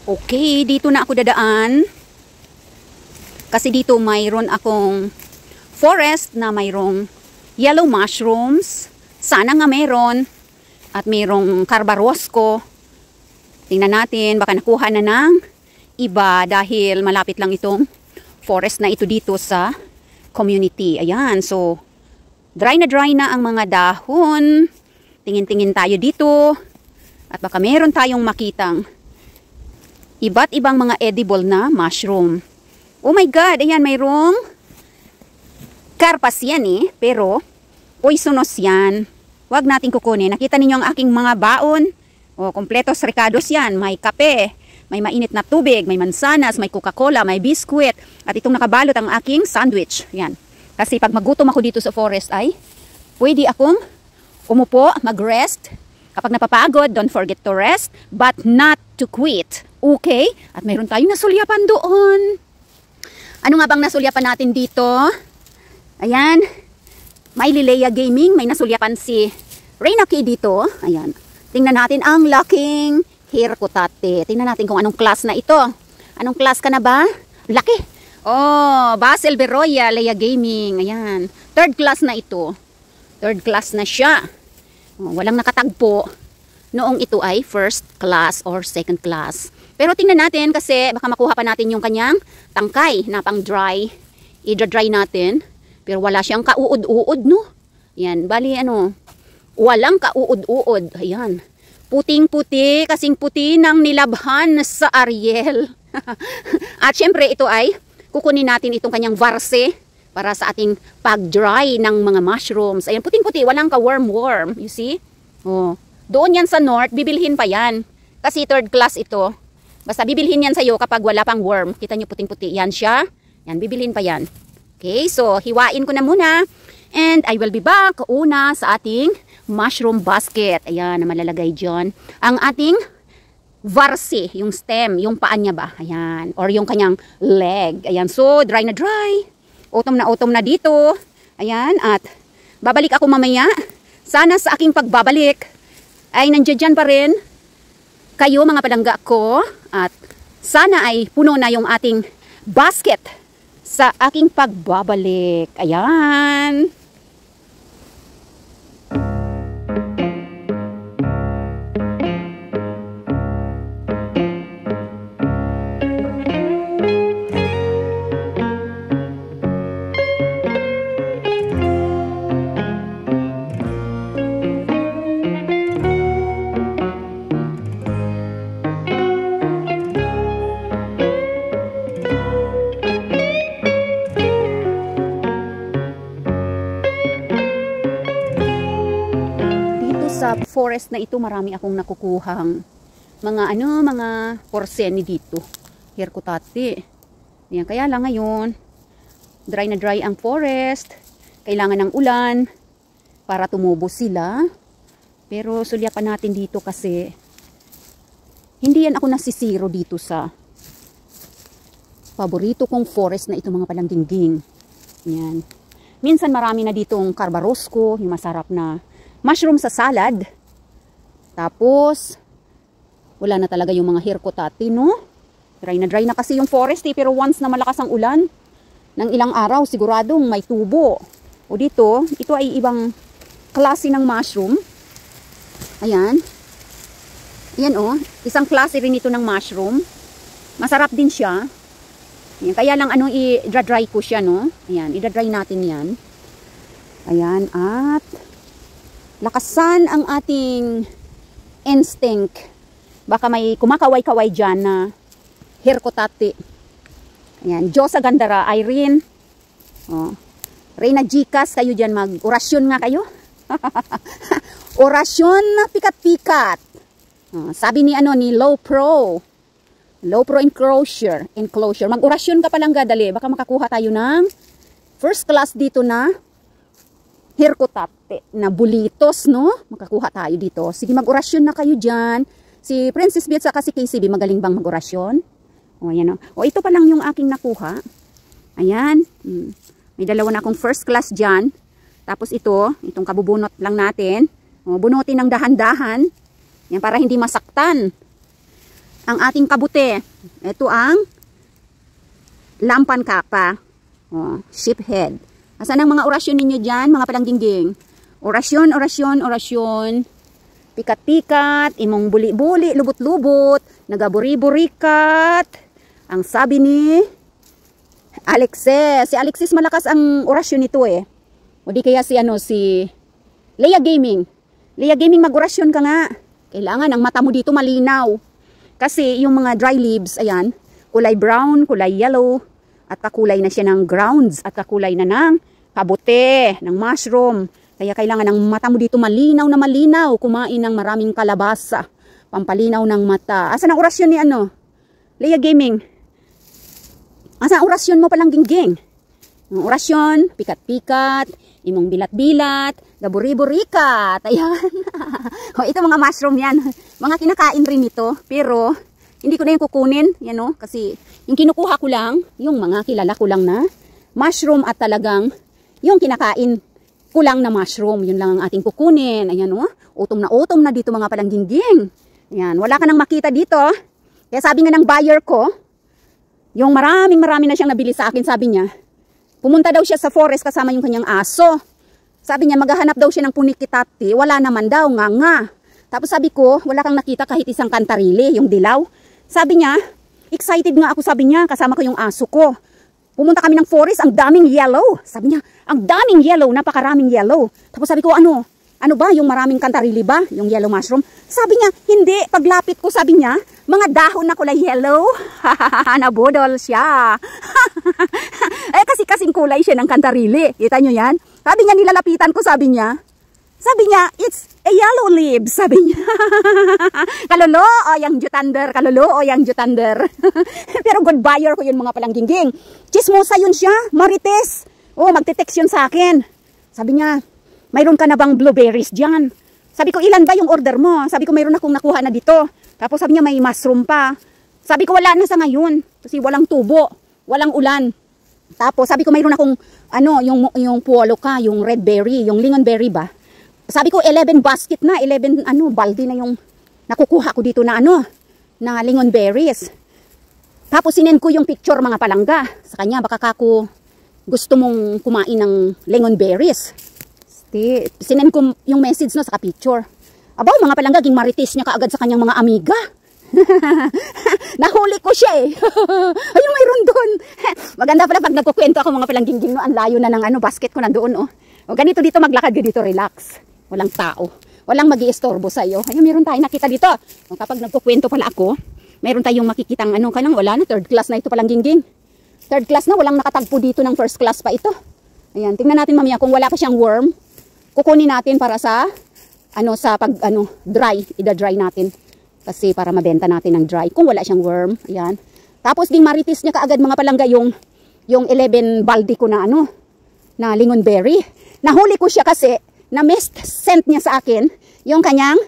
Okay, dito na ako dadaan. Kasi dito mayroon akong forest na mayroong yellow mushrooms. Sana nga mayroon. At mayroong carbarosco. Tingnan natin, baka nakuha na ng iba dahil malapit lang itong forest na ito dito sa community. Ayan, so dry na ang mga dahon. Tingin-tingin tayo dito. At baka meron tayong makitang iba't ibang mga edible na mushroom. Oh my God, ayan, mayroong karpas yan pero poisonous yan. Huwag natin kukunin. Nakita ninyo ang aking mga baon. O, kompletos recados yan. May kape, may mainit na tubig, may mansanas, may Coca-Cola, may biskwit. At itong nakabalot ang aking sandwich. Yan. Kasi pag magutom ako dito sa forest ay pwede akong umupo, mag-rest. Kapag napapagod, don't forget to rest, but not to quit. Okay? At mayroon tayong nasulyapan doon. Ano nga bang nasulyapan natin dito? Ayan. May Lilea Gaming. May nasulyapan si Reyna Kay dito. Ayan. Tingnan natin ang laking hirkutate. Tingnan natin kung anong class na ito. Anong class ka na ba? Laki. Oh, Basil Beroya, Lea Gaming. Ayan. Third class na ito. Third class na siya. Oh, walang nakatagpo. Noong ito ay first class or second class. Pero tingnan natin kasi baka makuha pa natin yung kanyang tangkay na pang dry. I-dry natin. Pero wala siyang kauud-uod, no? Yan, bali ano, walang kauud-uod. Ayan. Puting-puti, kasing puti ng nilabhan sa Ariel. At syempre ito ay kukunin natin itong kanyang varse para sa ating pag-dry ng mga mushrooms. Ayan, puting-puti, walang ka-worm-worm. You see? Oh. Doon yan sa north, bibilhin pa yan. Kasi third class ito. Basta bibilhin yan sa'yo kapag wala pang worm. Kita nyo puting-puti. Yan siya. Yan, bibilhin pa yan. Okay, so hiwain ko na muna. And I will be back una sa ating mushroom basket. Ayan, na malalagay dyan. Ang ating varse, yung stem, yung paan niya ba? Ayan, or yung kanyang leg. Ayan, so dry na dry. Autumn na dito. Ayan, at babalik ako mamaya. Sana sa aking pagbabalik ay nandiyan pa rin kayo mga palangga ko at sana ay puno na yung ating basket sa aking pagbabalik. Ayan. Sa forest na ito marami akong nakukuhang mga porseni dito, hirkutate. Yan, kaya lang ngayon dry na dry ang forest, kailangan ng ulan para tumubo sila. Pero sulyapan natin dito kasi hindi yan ako nasisiro dito sa paborito kong forest na ito mga palandingging. Yan, minsan marami na ditong carbarosco, yung masarap na mushroom sa salad. Tapos, wala na talaga yung mga hirkutate, no? Dry na kasi yung forest, pero once na malakas ang ulan, ng ilang araw, siguradong may tubo. O dito, ito ay ibang klase ng mushroom. Ayan. Ayan isang klase rin ito ng mushroom. Masarap din siya. Ayan, kaya lang i-dry ko siya, no? Ayan, i-dry natin yan. Ayan, at lakasan ang ating instinct. Baka may kumakaway-kaway dyan na hirkutate. Ayan, Diyosa Gandara, Irene. Reyna Gcas, kayo dyan mag-orasyon nga kayo. Orasyon na pikat-pikat. Sabi ni Low Pro Enclosure. Mag-orasyon ka palang gadali. Baka makakuha tayo ng first class dito na hirkutate na bulitos, no? Makakuha tayo dito. Sige, mag-orasyon na kayo dyan. Si Princess Beat saka si KCB, magaling bang mag-orasyon? Ayan, ito pa lang yung aking nakuha. Ayan. May dalawa na akong first class dyan. Tapos itong kabubunot lang natin. Bunutin ng dahan-dahan. Yan, para hindi masaktan. ang ating kabute. Ito ang lampan kapa. Oh, sheephead. Asan ang mga orasyon ninyo dyan, mga palangging-ging? Orasyon, orasyon, orasyon. Pikat-pikat, imong buli-buli, lubot-lubot, nagaburi-burikat. Ang sabi ni Alexis. Si Alexis malakas ang orasyon nito eh. O di kaya si Leia Gaming. Leia Gaming, mag-orasyon ka nga. Kailangan ang mata mo dito malinaw. Kasi yung mga dry leaves, ayan, kulay brown, kulay yellow, at kakulay na siya ng grounds, at kakulay na ng kabute, ng mushroom. Kaya kailangan ang mata mo dito malinaw na malinaw. Kumain ng maraming kalabasa. Pampalinaw ng mata. Asan ang orasyon ni Leia Gaming? Asan ang orasyon mo palangging-ging? Ang orasyon, pikat-pikat, imong bilat-bilat, gaburi-burikat. Ayan. O, ito mga mushroom yan. Mga kinakain rin ito. Pero, hindi ko na yung kukunin. Yan o. Kasi, yung kinukuha ko lang, yung mga kilala ko lang na mushroom at talagang yung kinakain ko lang na mushroom. Yun lang ang ating kukunin. Ayan o. Utom na dito mga palangging-ging. Ayan. Wala ka nang makita dito. Kaya sabi nga ng buyer ko, yung marami na siyang nabili sa akin, sabi niya, pumunta daw siya sa forest kasama yung kanyang aso. Sabi niya, maghahanap daw siya ng punikitati. Wala naman daw, nga. Tapos sabi ko, wala kang nakita kahit isang kantarili, yung dilaw. Sabi niya, excited nga ako, sabi niya, kasama ko yung aso ko. Pumunta kami ng forest, ang daming yellow. Sabi niya, ang daming yellow, napakaraming yellow. Tapos sabi ko, ano ba, yung maraming kantarili ba? Yung yellow mushroom? Sabi niya, hindi. Paglapit ko, sabi niya, mga dahon na kulay yellow. Nabudol siya. Kasing kulay siya ng kantarili. Kita nyo yan? Sabi niya, nilalapitan ko, sabi niya, it's a yellow leaf, sabi niya. Kalolo o yang jutander, kalolo o yang jutander. Pero good buyer ko yun mga palangging-ging. Chismosa yun siya, marites. Oh, magte-text yun sa akin. Sabi niya, mayroon ka na bang blueberries dyan? Sabi ko, ilan ba yung order mo? Sabi ko, mayroon akong nakuha na dito. Tapos sabi niya, may mushroom pa. Sabi ko, wala na sa ngayon. Kasi walang tubo, walang ulan. Tapos sabi ko, mayroon akong, yung puwalo ka, yung red berry, yung lingonberry ba? Sabi ko, 11 basket na, 11, balde na yung nakukuha ko dito na, na lingonberries. Tapos sinend ko yung picture mga palangga. Sa kanya, baka kako gusto mong kumain ng lingonberries. Sinend ko yung message na sa picture. Abaw, mga palangga, ging marites niya kaagad sa kanyang mga amiga. Nahuli ko siya eh. Ayun, mayroon doon. Maganda pala pag nagkukwento ako mga palangging-ging, ang layo na ng basket ko nandoon. O ganito dito, maglakad ka dito, relax. Walang tao. Walang mag-iistorbo sa'yo. Ayun, meron tayong nakita dito. O, kapag nagkukwento pala ako, meron tayong makikitang kanang wala na, third class na ito palangging-ging. Third class na, walang nakatagpo dito ng first class pa ito. Ayan, tingnan natin mamaya kung wala pa siyang worm. Kukunin natin para sa dry, ida-dry natin. Kasi para mabenta natin ng dry kung wala siyang worm. Ayan. Tapos ding maritis niya kaagad mga palangga yung 11 balde ko na na lingonberry. Nahuli ko siya kasi na sent niya sa akin yung kanyang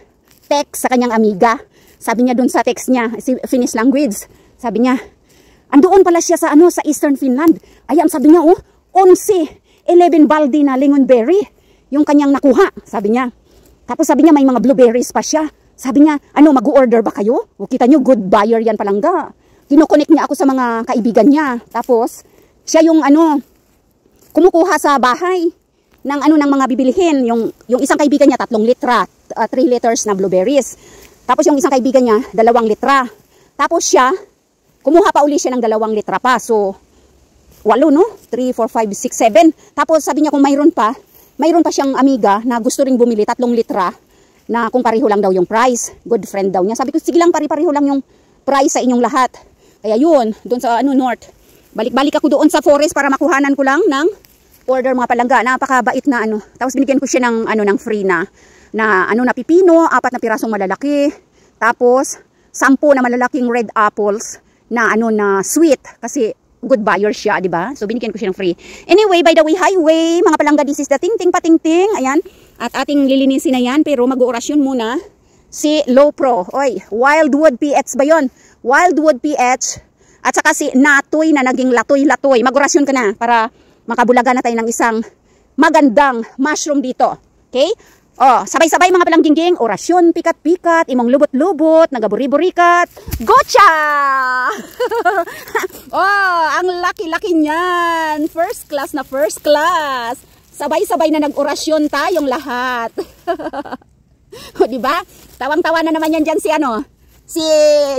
text sa kanyang amiga. Sabi niya dun sa text niya, Finnish language. Sabi niya, andoon pala siya sa sa Eastern Finland. Ayan, sabi niya, 11 balde na lingonberry yung kanyang nakuha, sabi niya. Tapos sabi niya, may mga blueberries pa siya. Sabi niya, mag-order ba kayo? O, kita niyo, good buyer yan palangga. Kino-connect niya ako sa mga kaibigan niya. Tapos, siya yung kumukuha sa bahay ng ng mga bibilihin. Yung isang kaibigan niya, 3 litra, 3 liters na blueberries. Tapos yung isang kaibigan niya, 2 litra. Tapos siya, kumuha pa uli siya ng 2 litra pa. So, 8, 3, 4, 5, 6, 7. Tapos sabi niya kung mayroon pa siyang amiga na gusto ring bumili 3 litra na kung pareho lang daw yung price. Good friend daw niya. Sabi ko, sige lang, pare-pareho lang yung price sa inyong lahat. Kaya yun, doon sa north. Balik-balik ako doon sa forest para makuhanan ko lang ng order mga palangga. Napakabait na Tapos binigyan ko siya ng ng free na pipino, 4 na pirasong malalaki. Tapos 10 na malalaking red apples na na sweet kasi good buyer siya, di ba? So binigyan ko siya ng free. Anyway, by the way, highway, mga palangga, this is the ting-ting pating-ting. Ayan. At ating lilinisin na yan, pero mag-orasyon muna si Low Pro. Oy, Wildwood PH ba yun? Wildwood PH. At saka si Natoy na naging latoy-latoy. Mag-orasyon ka na para makabulaga na tayo ng isang magandang mushroom dito. Okay? Oh, sabay-sabay mga palangging, orasyon, pikat-pikat, imong lubot-lubot, nagaburi-burikat, gotcha! Oh, ang laki-laki niyan. First class na first class. Sabay-sabay na nag-orasyon tayong lahat. O, diba? Tawang-tawa na naman yan dyan si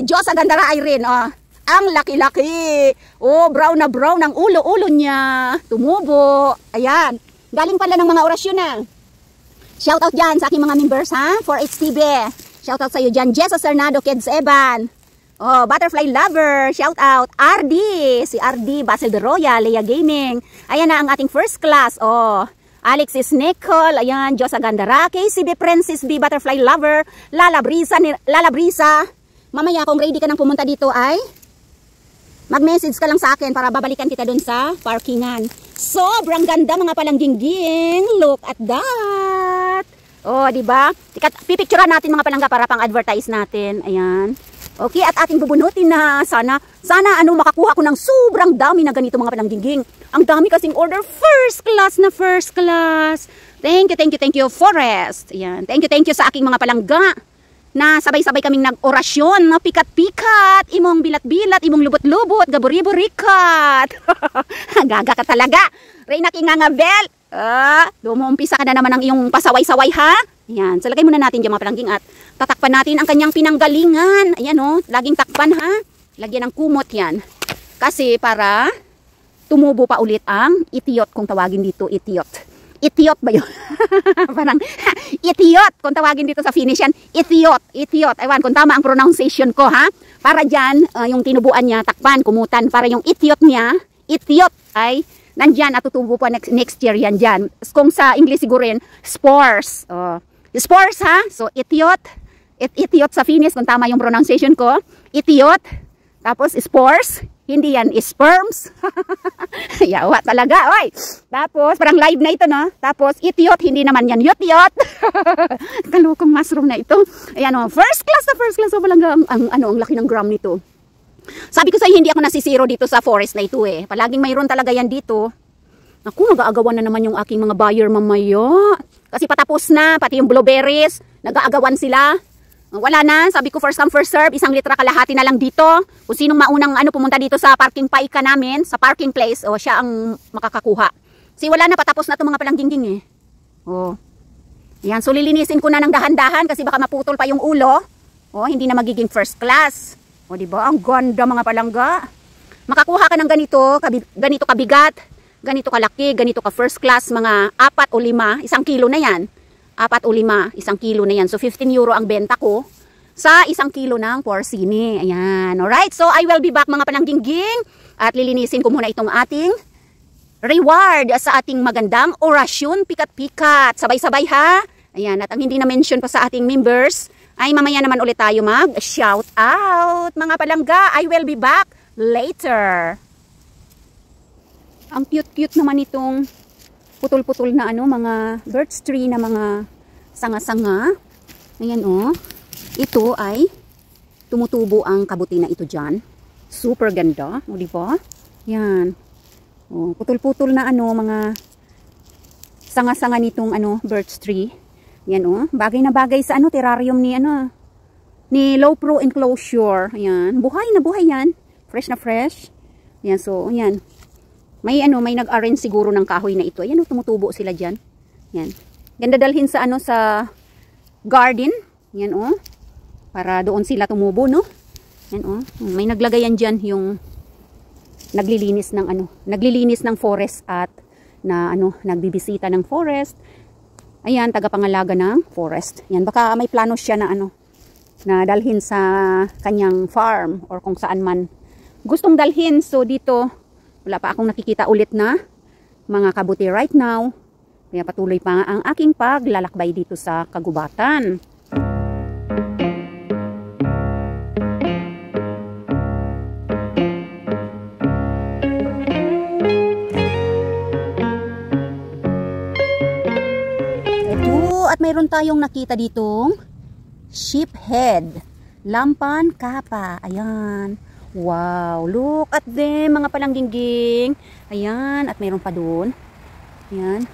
Diyos Agandara Irene, oh. Ang laki-laki. Oh, brown na brown ang ulo-ulo niya. Tumubo. Ayan. Galing pala ng mga orasyon na. Shoutout dyan sa aking mga members, ha? 4HTV. Shoutout sa iyo dyan. Jessa Cernado, Kids Evan. Oh, Butterfly Lover. Shoutout. RD. Si RD. Basil de Roya. Leia Gaming. Ayan na ang ating first class. Oh, Alexis Nicole. Ayan. Josa Gandara. KCB Princess B. Butterfly Lover. Lala Brisa. Mamaya kung ready ka nang pumunta dito ay mag-message ka lang sa akin para babalikan kita dun sa parkingan. Sobrang ganda mga palangging. Look at that. Oh, di ba? Pipicturean natin mga palangga para pang-advertise natin. Ayan. Okay, at ating bubunutin na sana makakuha ko ng sobrang dami na ganito mga palangging. Ang dami kasing order. First class na first class. Thank you, Forest. Ayan. Thank you sa aking mga palangga na sabay-sabay kaming nag-orasyon, na pikat-pikat, imong bilat-bilat, imong lubot-lubot, gaburi-burikat. Gaga ka talaga. Reyna Kingangabel, dumaumpisa ka na naman ng iyong pasaway-saway, ha? Ayan, so lagay muna natin dyan mga palangging at tatakpan natin ang kanyang pinanggalingan. Ayan, oh, laging takpan, ha? Lagyan ng kumot yan. Kasi para tumubo pa ulit ang itiot, kung tawagin dito, itiot. Itiot ba yun? Parang itiot, kung tawagin dito sa Finnish yan. Itiot. Ewan, kung tama ang pronunciation ko, ha? Para dyan, yung tinubuan niya, takpan, kumutan. Para yung itiot niya, itiot ay nandyan at tutubo pa next year yan dyan. Kung sa English siguro yan, spores. Spores, ha? So, itiot sa Finnish, kung tama yung pronunciation ko. Itiot. Tapos, spores. Hindi yan sperms. Yawa talaga, oy. Tapos, parang live na ito, no? Tapos, itiot, hindi naman yan yot-yot. Kalukong mushroom na ito. Ayan, oh, first class. So, palang ang laki ng gram nito. Sabi ko sa'yo, hindi ako nasisiro dito sa forest na ito, eh. Palaging mayroon talaga yan dito. Naku, nag-aagawan na naman yung aking mga buyer mamaya. Kasi patapos na, pati yung blueberries, nag-aagawan sila. Wala na, sabi ko first come first serve, 1 litra kalahati na lang dito. Kung sinong maunang pumunta dito sa parking paika namin, sa parking place, siya ang makakakuha. Kasi wala na, patapos na itong mga palangging, eh. Yan, so lilinisin ko na ng dahan-dahan kasi baka maputol pa yung ulo. Hindi na magiging first class. Diba? Ang ganda mga palangga. Makakuha ka ng ganito kabigat, ganito kalaki, ganito ka first class, mga 4 o 5, 1 kilo na yan. 4 o 5, 1 kilo na yan. So, 15 euro ang benta ko sa 1 kilo ng porcini. Ayan. Alright. So, I will be back mga palangging. At lilinisin ko muna itong ating reward sa ating magandang orasyon pikat-pikat. Sabay-sabay, ha? Ayan. At ang hindi na-mention pa sa ating members, ay mamaya naman ulit tayo mag-shout out. Mga palangga, I will be back later. Ang cute-cute naman itong putol-putol na mga birch tree na mga sanga-sanga. Ayan, oh. Ito ay tumutubo ang kabuti na ito dyan. Super ganda. O, diba? Yan. Oh, putol-putol na mga sanga-sanga nitong birch tree. Yan, oh. Bagay na bagay sa terrarium ni low pro enclosure. Ayan. Buhay na buhay yan. Fresh na fresh. Yan, so, yan. May nag-arrange siguro ng kahoy na ito. Ayan, tumutubo sila diyan. Yan. Ganda dalhin sa sa garden. Yan, oh. Para doon sila tumubo, no? Yan, oh. May naglagayan diyan yung naglilinis ng forest at nagbibisita ng forest. Ayan, tagapangalaga ng forest. Yan, baka may plano siya na na dalhin sa kanyang farm or kung saan man gustong dalhin. So dito wala pa akong nakikita ulit na mga kabuti right now. Kaya patuloy pa ang aking paglalakbay dito sa kagubatan. Ito, at mayroon tayong nakita ditong sheephead. Lampan kapa. Ayan. Wow, look at them mga palangging. Ayan, at mayroon pa doon. Ayan.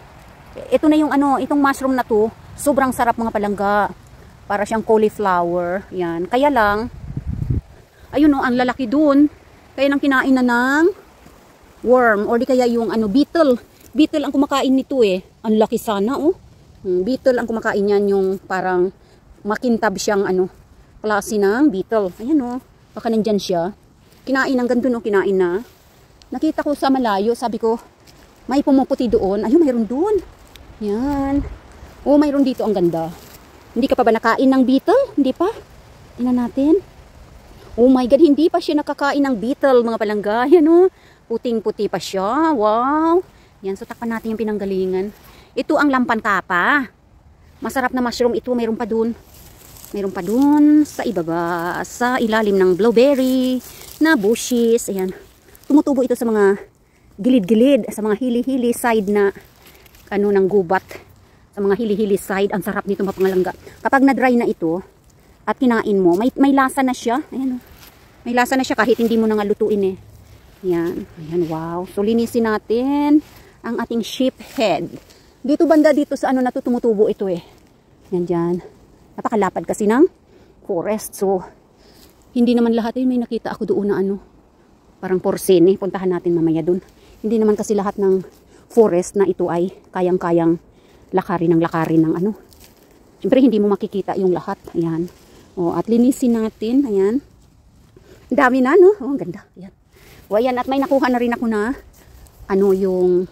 Ito na yung itong mushroom na to, Sobrang sarap mga palangga. Para siyang cauliflower. Yan. Kaya lang, ayun o, ang lalaki dun. Kaya nang kinain na ng worm. Or di kaya yung ano, beetle. Beetle ang kumakain nito eh. Ang laki sana oh. Beetle ang kumakain yan, yung parang makintab siyang ano, klase ng beetle. Ayan o. Baka nandyan siya. Kinain ang gandun o, kinain na. Nakita ko sa malayo, sabi ko, may pumuputi doon. Ayun, mayroon doon. Yan. Oh, mayroon dito, ang ganda. Hindi ka pa ba nakain ng beetle? Hindi pa? Tingnan natin. Oh my God, hindi pa siya nakakain ng beetle, mga palangga. Yan oh. Puting-puti pa siya. Wow. Yan, so takpan natin yung pinanggalingan. Ito ang lampan kapa. Masarap na mushroom ito. Mayroon pa dun. Mayroon pa dun sa ibaba. Sa ilalim ng blueberry na bushes. Ayan. Tumutubo ito sa mga gilid-gilid. Sa mga hili-hili side na ano ng gubat. Sa mga hili-hili side. Ang sarap nito mapangalangga. Kapag na-dry na ito at kinain mo, may lasa na siya. Ayan o. May lasa na siya kahit hindi mo na nga lutuin eh. Ayan. Ayan, wow. So, linisin natin ang ating sheep head. Dito banda dito sa ano na to, tumutubo ito eh. Yan dyan. Napakalapad kasi ng forest. So, hindi naman lahat eh. May nakita ako doon na ano. Parang porcine eh. Puntahan natin mamaya dun. Hindi naman kasi lahat ng forest na ito ay kayang-kayang lakarin ng ano. Siyempre, hindi mo makikita yung lahat. Ayan. O, at linisin natin. Ayan. Dami na, no? Oh, ang ganda. Ayan. O, ayan. At may nakuha na rin ako na ano yung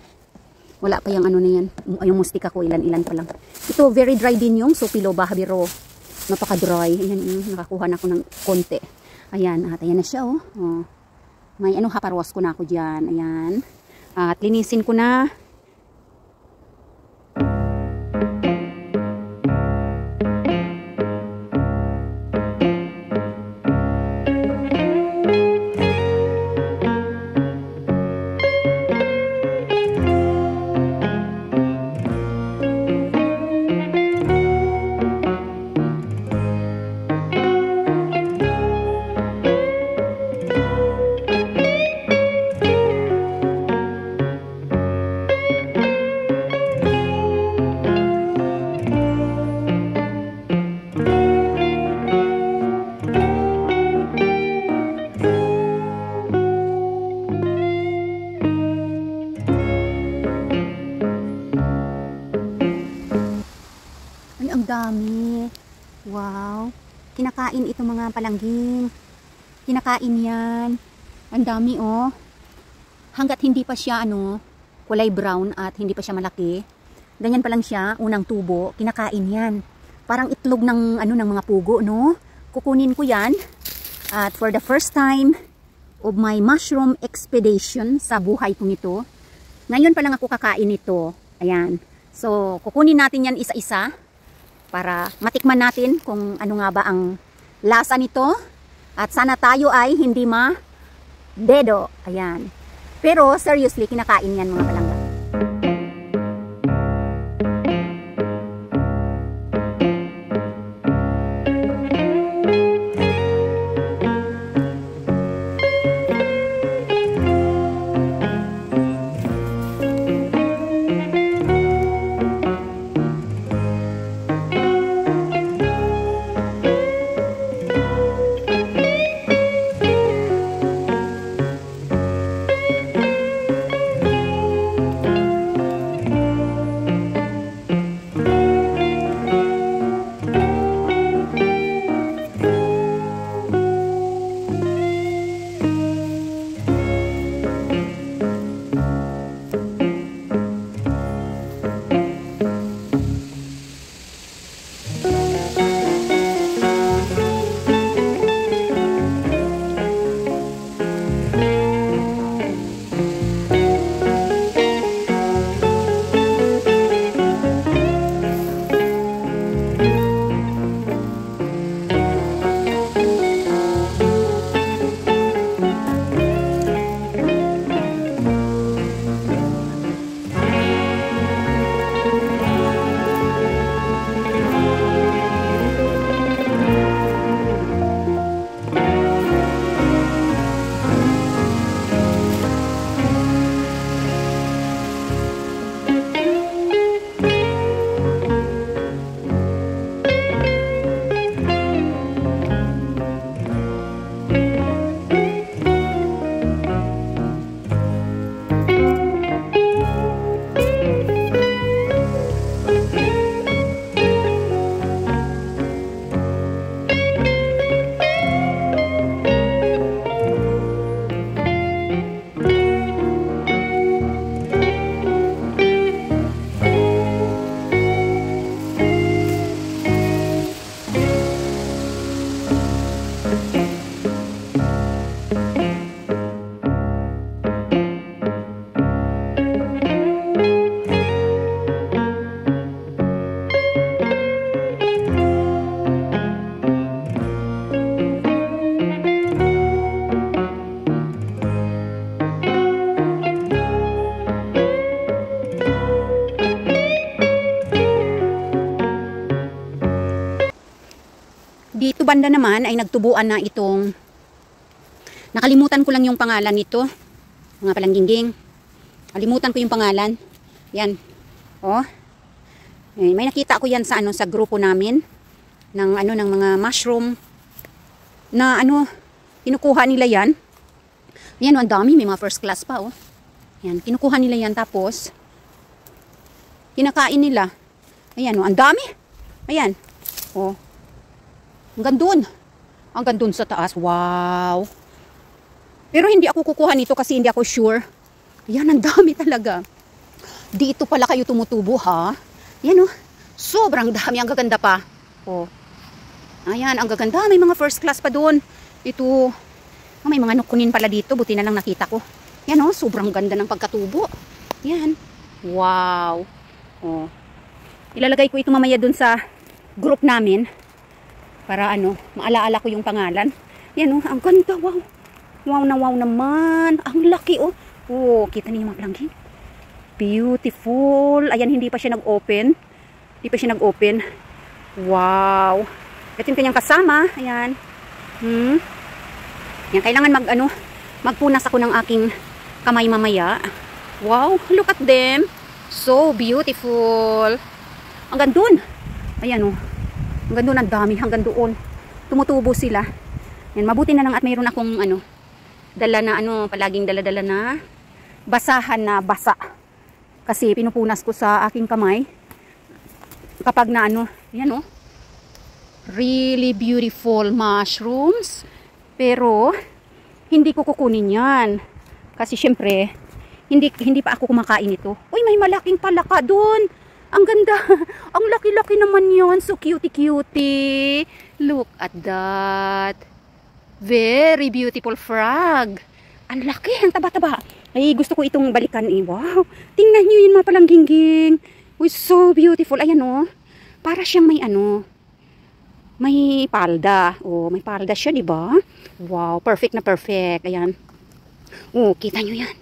wala pa yung ano na yan. Yung mustika ko, ilan-ilan pa lang. Ito, very dry din yung Sopilo Bahabiro. Napaka-dry. Ayan, nakakuha na ako ng konti. Ayan, at ayan na siya, oh. Oh. May ano, haparwas ko na ako dyan. Ayan. At linisin ko na. Ang dami. Wow. Kinakain ito mga palangging. Kinakain yan. Ang dami oh. Hanggat hindi pa siya ano, kulay brown at hindi pa siya malaki. Ganyan pa lang siya, unang tubo. Kinakain yan. Parang itlog ng ano ng mga pugo, no? Kukunin ko yan. At for the first time of my mushroom expedition sa buhay kong ito. Ngayon pa lang ako kakain ito. Ayan. So, kukunin natin yan isa-isa. Para matikman natin kung ano nga ba ang lasa nito. At sana tayo ay hindi ma-dedo. Ayan. Pero seriously, kinakain yan mga palangga. banda naman ay nagtubuan na itong, nakalimutan ko lang yung pangalan nito, mga palangging. Kalimutan ko yung pangalan. Yan. Oh. May nakita ko yan sa sa grupo namin ng ng mga mushroom na kinukuha nila yan. Ayan, ang dami, may mga first class pa, oh. Yan, kinukuha nila yan tapos kinakain nila. Ayan, oh, ang dami. Ayan. Oh. Hanggang dun. Hanggang dun sa taas. Wow. Pero hindi ako kukuha nito kasi hindi ako sure. Ayan, ang dami talaga. Dito pala kayo tumutubo, ha? Ayan, oh. Sobrang dami. Ang gaganda pa. Oh. Ayan, ang gaganda. May mga first class pa dun. Ito. Oh, may mga nukunin pala dito. Buti na lang nakita ko. Yan, oh. Sobrang ganda ng pagkatubo. Yan. Wow. Oh. Ilalagay ko ito mamaya dun sa group namin. Para maalaala ko yung pangalan. Yan, oh. Ang ganda. Wow. Wow na wow naman. Ang laki, oh. Oh, kita niyo yung mga plangging. Beautiful. Ayan, hindi pa siya nag-open. Hindi pa siya nag-open. Wow. Ito yung kanyang kasama. Ayan. Yan, kailangan magpunas ako ng aking kamay mamaya. Wow, look at them. So beautiful. Hanggang dun. Ayan, oh. Hanggang dun, ang dami. Hanggang doon. Tumutubo sila. Yan, mabuti na lang at mayroon akong dala na palaging dala-dala na basahan na basa. Kasi pinupunas ko sa aking kamay. Kapag na yan, oh. Really beautiful mushrooms. Pero hindi ko kukunin yan. Kasi syempre, hindi pa ako kumakain ito. Uy, may malaking palaka doon. Ang ganda. Ang laki-laki naman yon. So cutie-cutie. Look at that. Very beautiful frog. Ang laki. Ang taba-taba. Ay, gusto ko itong balikan eh. Wow. Tingnan nyo yun mga palangging. Uy, so beautiful. Ayan, oh. Para siyang may palda. Oh, may palda siya, di ba? Wow, perfect na perfect. Ayan. Oh, kita nyo yan.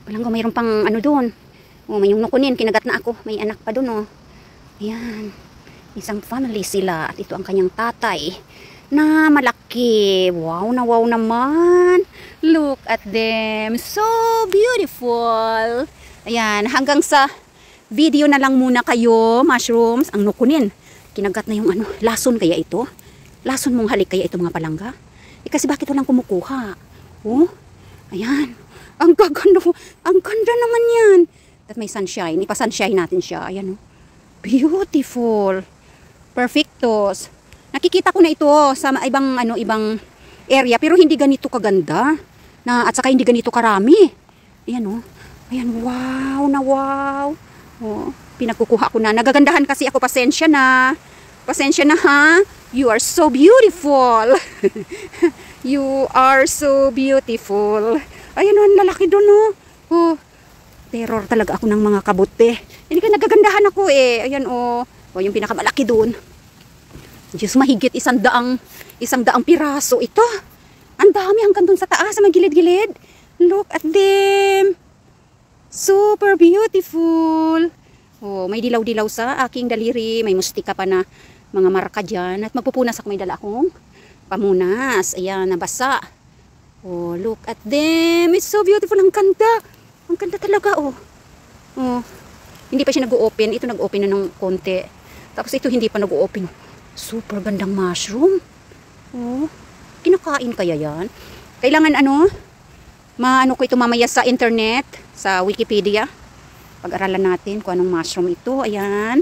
Walang ko mayroon pang doon. Oh, may yung nukunin, kinagat na ako. May anak pa doon, oh. Ayan. Isang family sila. At ito ang kanyang tatay na malaki. Wow na wow naman. Look at them. So beautiful. Ayan, hanggang sa video na lang muna kayo, mushrooms, ang nukunin. Kinagat na yung lason kaya ito? Lason mong halik kaya ito mga palangga? Kasi bakit walang kumukuha? Oh, ayan. Ang gaganda. Ang ganda naman yan. At may sunshine. Ipa-sunshine natin siya. Ayan, oh. Beautiful. Perfectos. Nakikita ko na ito sa ibang area. Pero hindi ganito kaganda. At saka hindi ganito karami. Ayan, oh. Ayan, wow na wow. Oh. Pinagkukuha ko na. Nagagandahan kasi ako. Pasensya na. Pasensya na, ha? You are so beautiful. You are so beautiful. Ayan, ang lalaki doon, oh. Oh. Terror talaga ako ng mga kabote. Hindi ka nagagandahan ako, eh. Ayan, oh. Oh, yung pinakamalaki doon. Diyos, mahigit isang daang piraso. Ito. Ang dami hanggang doon sa taas, sa mga gilid-gilid. Look at them. Super beautiful. Oh, may dilaw-dilaw sa aking daliri. May mustika pa na mga marka dyan. At magpupunas ako. May dala akong pamunas. Ayan, nabasa. Oh, look at them. It's so beautiful. Ang ganda. Ang ganda talaga, oh. Oh, hindi pa siya nag-o-open. Ito nag-open na ng konti. Tapos ito hindi pa nag-o-open. Super gandang mushroom. Oh, kinakain kaya yan? Kailangan maano ko ito mamaya sa internet, sa Wikipedia. Pag-aralan natin kung anong mushroom ito. Ayan.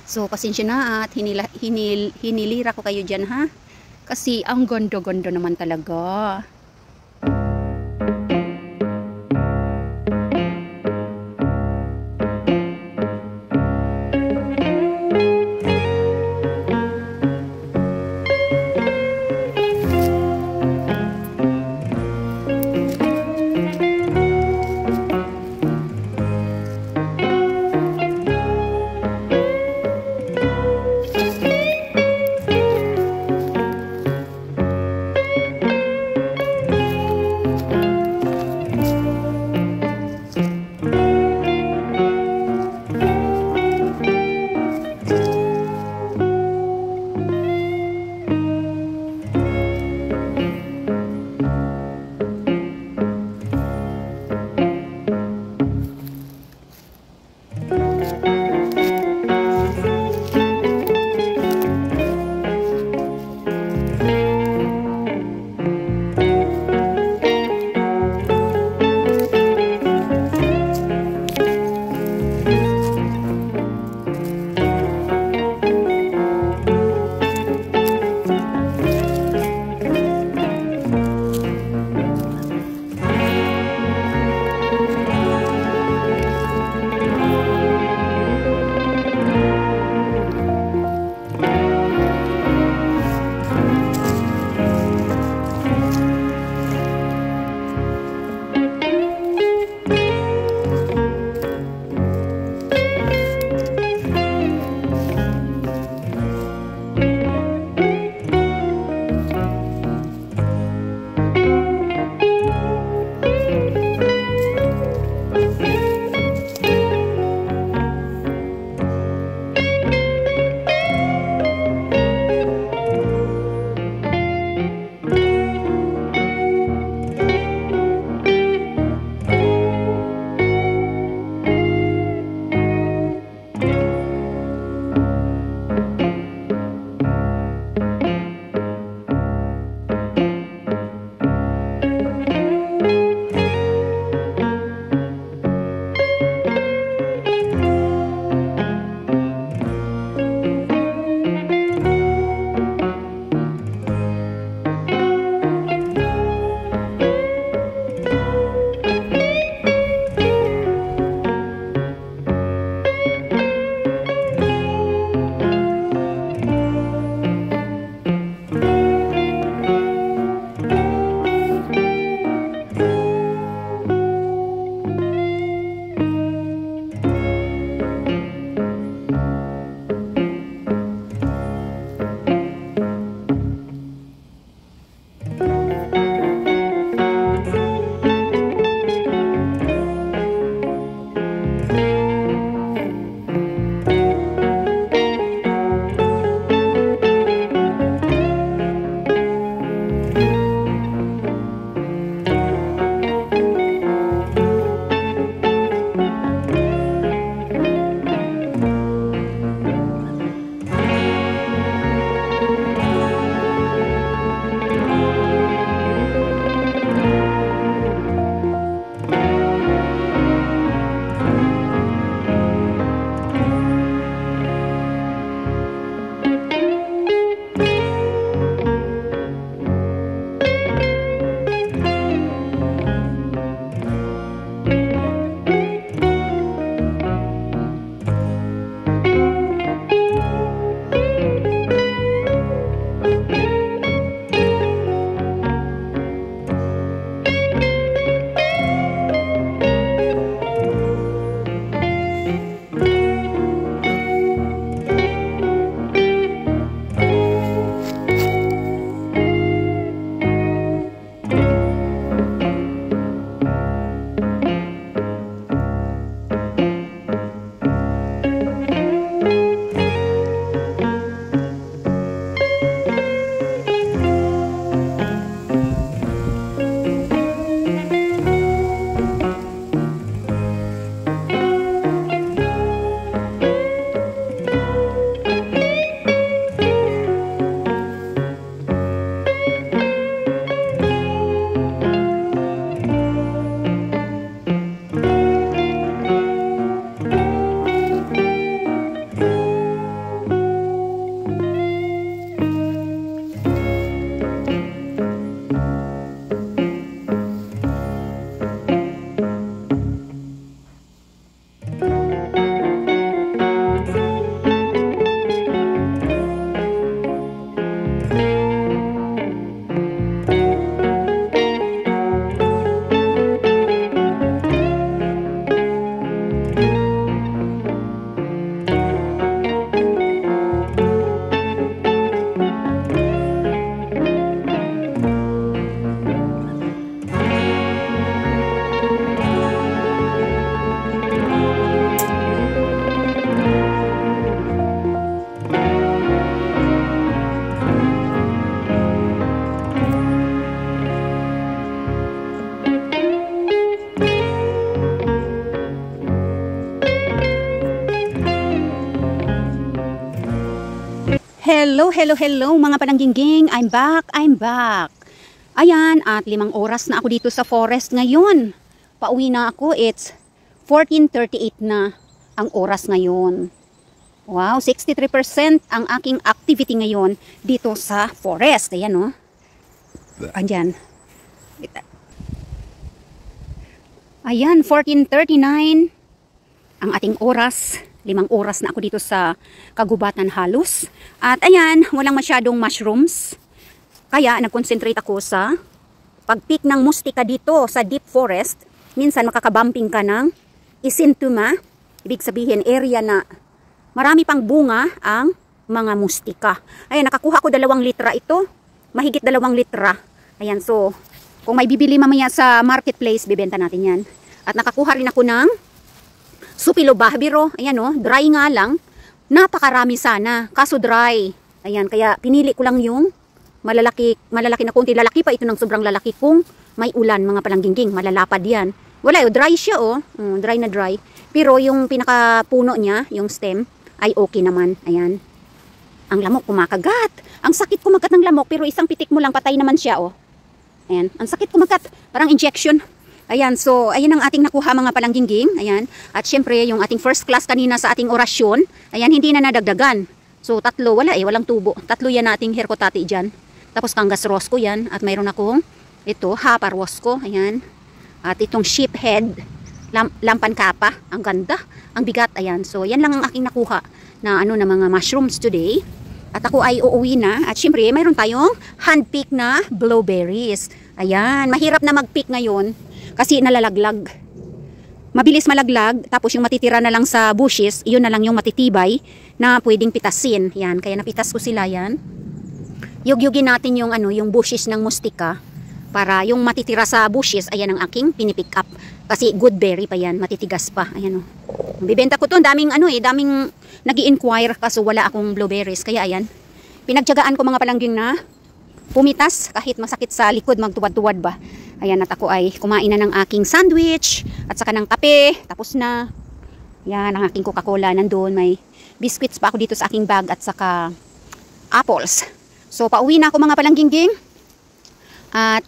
So, pasensya na at hinilira ko kayo dyan, ha? Kasi ang ganda-ganda naman talaga. Hello mga palangging. I'm back. Ayan, at 5 oras na ako dito sa forest ngayon. Pauwi na ako. It's 14:38 na ang oras ngayon. Wow, 63% ang aking activity ngayon dito sa forest. Ayan, oh. Ayan. Ayan, 14:39 ang ating oras. 5 oras na ako dito sa kagubatan halos. At ayan, walang masyadong mushrooms. Kaya nag-concentrate ako sa pag-pick ng mustika dito sa deep forest. Minsan makakabumping ka ng isintuma. Ibig sabihin area na marami pang bunga ang mga mustika. Ayan, nakakuha ko 2 litra ito. Mahigit 2 litra. Ayan, so kung may bibili mamaya sa marketplace, bibenta natin yan. At nakakuha rin ako ng Supilo bahbiro. Ayan, oh, dry nga lang. Napakarami sana, kaso dry. Ayan, kaya pinili ko lang yung malalaki na konti. Lalaki pa ito ng sobrang lalaki kung may ulan, mga palangging. Malalapad yan. Wala, oh, dry siya, oh. Dry na dry. Pero yung pinakapuno niya, yung stem, ay okay naman. Ayan. Ang lamok kumakagat. Ang sakit kumagat ng lamok, pero isang pitik mo lang, patay naman siya, oh. Ayan, ang sakit kumagat. Parang injection. Ayan, so ayan ang ating nakuha mga palangging. Ayan, at syempre yung ating first class kanina sa ating orasyon, ayan, hindi na nadagdagan. So 3, wala eh, walang tubo. 3 yan ating herkotati dyan. Tapos kangas rosco yan. At mayroon akong ito, hapa rosco. Ayan. At itong sheephead, lampan kapa. Ang ganda, ang bigat. Ayan, so yan lang ang aking nakuha na ano na mga mushrooms today. At ako ay uuwi na. At syempre, mayroon tayong hand-pick na blueberries. Ayan, mahirap na mag-pick ngayon kasi nalalaglag. Mabilis malaglag, tapos yung matitira na lang sa bushes, yun na lang yung matitibay na pwedeng pitasin. Yan, kaya napitas ko sila yan. Yugyugin natin yung ano, yung bushes ng mustika para yung matitira sa bushes, ayan ang aking pinipick up. Kasi good berry pa yan, matitigas pa. Ayan, oh. Bibenta ko to, daming ano eh, daming nag-i-inquire kaso wala akong blueberries. Kaya ayan, pinagtiyagaan ko mga palangging na pumitas kahit masakit sa likod, magtuwad-tuwad ba. Ayan, at ako ay kumain na ng aking sandwich at saka ng kape. Tapos na. Yan, ang aking Coca-Cola nandun. May biscuits pa ako dito sa aking bag at saka apples. So, pauwi na ako mga palangging. At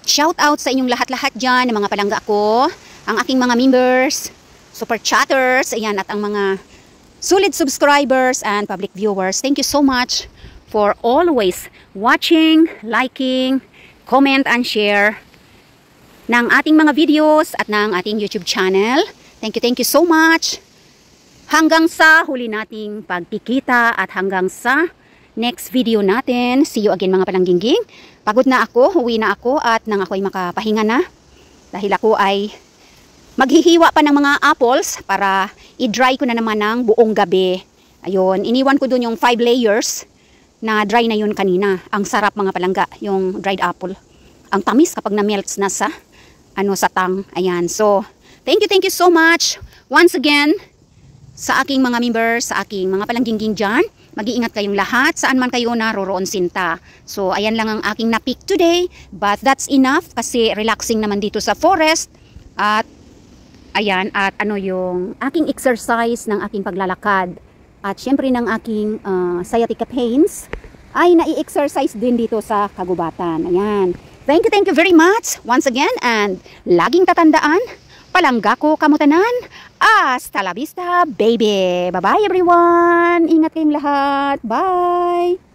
shout out sa inyong lahat-lahat dyan, mga palangga ko, ang aking mga members, super chatters, ayan, at ang mga solid subscribers and public viewers. Thank you so much for always watching, liking, comment, and share ng ating mga videos at ng ating YouTube channel. Thank you so much. Hanggang sa huli nating pagkikita at hanggang sa next video natin. See you again mga palangging. Pagod na ako, uwi na ako at nang ako ay makapahinga na. Dahil ako ay maghihiwa pa ng mga apples para i-dry ko na naman ng buong gabi. Ayun, iniwan ko dun yung 5 layers na dry na yun kanina. Ang sarap mga palangga, yung dried apple. Ang tamis kapag na-melts na sa tang. Ayan, so thank you so much once again sa aking mga members, sa aking mga palangging dyan. Mag-iingat kayong lahat, saan man kayo naroroon sinta. So ayan lang ang aking na-pick today, but that's enough kasi relaxing naman dito sa forest. At ayan, at ano yung aking exercise ng aking paglalakad. At syempre ng aking sciatica pains ay nai-exercise din dito sa kagubatan. Ayan. Thank you very much once again and laging tatandaan, palangga ko kamutanan. Hasta la vista, baby. Bye-bye everyone. Ingat kayong lahat. Bye.